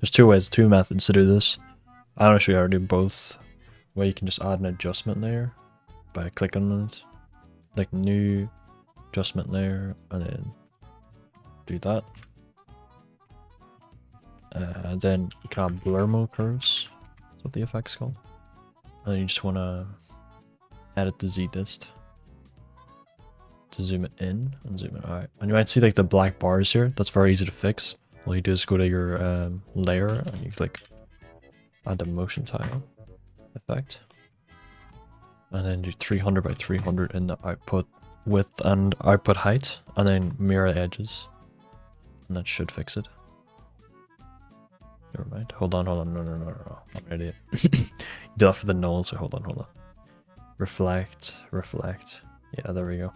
There's two methods to do this. I'm gonna show you how to do both. Where you can just add an adjustment layer by clicking on it, like new adjustment layer, and then do that. Then you can add blur mode curves. That's what the effect's called. And then you just wanna edit the Z dist to zoom it in and zoom it out. And you might see like the black bars here. That's very easy to fix. All you do is go to your layer and you click add the motion tile effect, and then do 300 by 300 in the output width and output height, and then mirror edges, and that should fix it. Never mind. Hold on. No. I'm an idiot. You do that for the null, so hold on. Reflect. Yeah, there we go.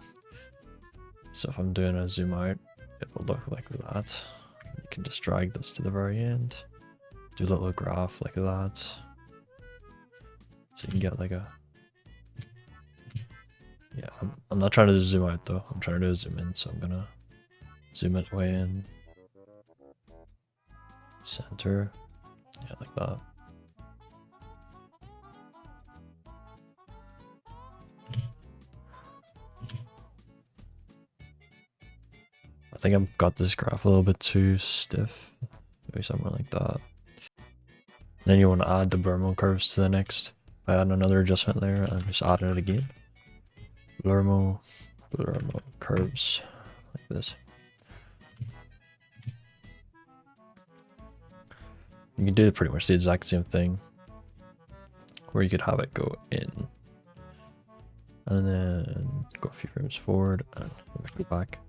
So if I'm doing a zoom out, it will look like that. You can just drag this to the very end. Do a little graph like that. So you can get like a... Yeah, I'm not trying to zoom out though. I'm trying to do a zoom in, so I'm gonna zoom it way in. Center. Yeah, like that. I think I've got this graph a little bit too stiff. Maybe somewhere like that. Then you want to add the blur mode curves to the next by adding another adjustment layer and just add it again. Blur mode curves like this. You can do pretty much the exact same thing, where you could have it go in and then go a few frames forward and go back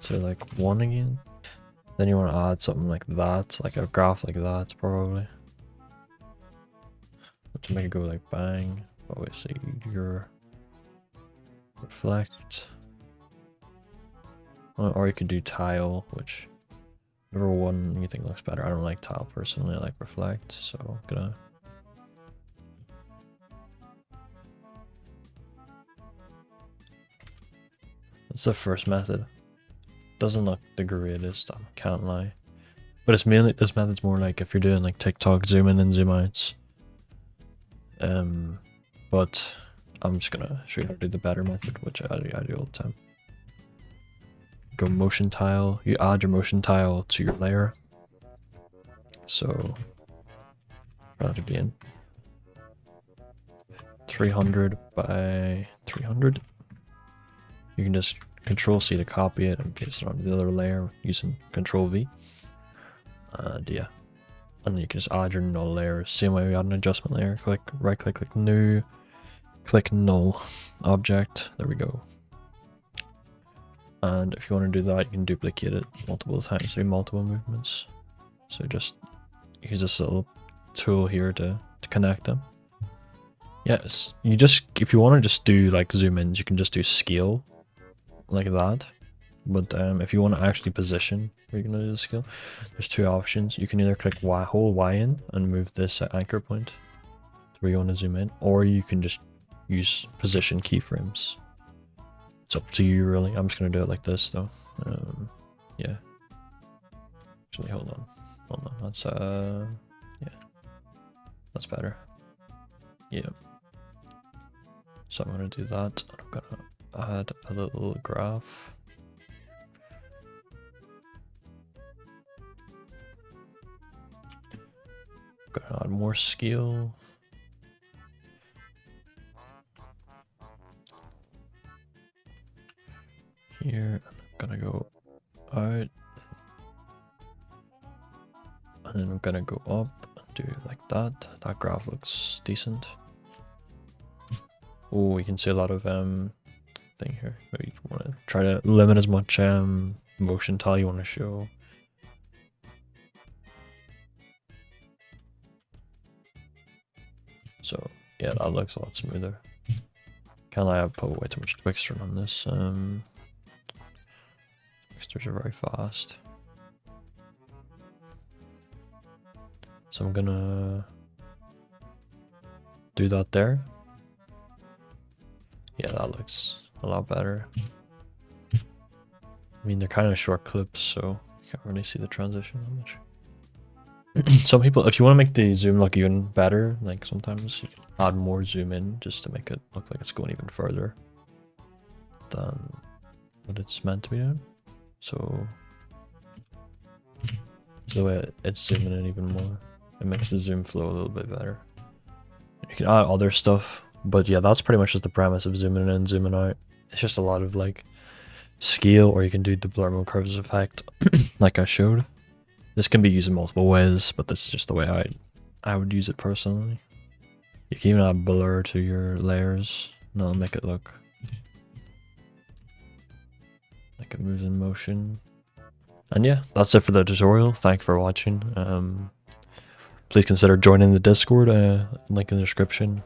to like 1 again. Then you want to add something like that, like a graph like that probably, to make it go like bang. Obviously your reflect, or you could do tile, which whichever one you think looks better. I don't like tile personally, I like reflect, so I'm gonna that's the first method. Doesn't look the greatest, I can't lie. But it's mainly, this method's more like if you're doing like TikTok zoom in and zoom outs. But I'm just gonna show you how to do the better method, which I do all the time. Go motion tile, you add your motion tile to your layer. So, try that again. 300 by 300. You can just Control C to copy it and paste it onto the other layer using Control V. And yeah, and then you can just add your null layer. Same way we add an adjustment layer. Click right click, click new, click null object. There we go. And if you want to do that, you can duplicate it multiple times, do multiple movements. So just use this little tool here to connect them. Yes, you just, if you want to just do like zoom ins, you can just do scale like that. But if you want to actually position where you're going to do the scale, there's two options. You can either click Y, hold Y in and move this anchor point to where you want to zoom in, or you can just use position keyframes. It's up to you really. I'm just going to do it like this though. Yeah. Actually, hold on. That's yeah, that's better. Yeah. So I'm going to do that. I'm going to add a little graph. Gonna add more scale. Here, I'm gonna go out. And then I'm gonna go up and do it like that. That graph looks decent. Oh, you can see a lot of thing here. Maybe you want to try to limit as much motion tile you want to show. So yeah, that looks a lot smoother. Can't lie, I've put way too much Twixter on this. Twixters are very fast. So I'm gonna do that there. Yeah, that looks a lot better. I mean, they're kind of short clips, so you can't really see the transition that much. Some people, if you want to make the zoom look even better, like sometimes you can add more zoom in just to make it look like it's going even further than what it's meant to be doing. So the way it's zooming in even more, it makes the zoom flow a little bit better. You can add other stuff, but yeah, that's pretty much just the premise of zooming in and zooming out. It's just a lot of like scale, or you can do the blur mode curves effect like I showed. This can be used in multiple ways, but this is just the way I would use it personally. You can even add blur to your layers, and that'll make it look like it moves in motion. And yeah, that's it for the tutorial. Thank you for watching. Please consider joining the Discord, link in the description.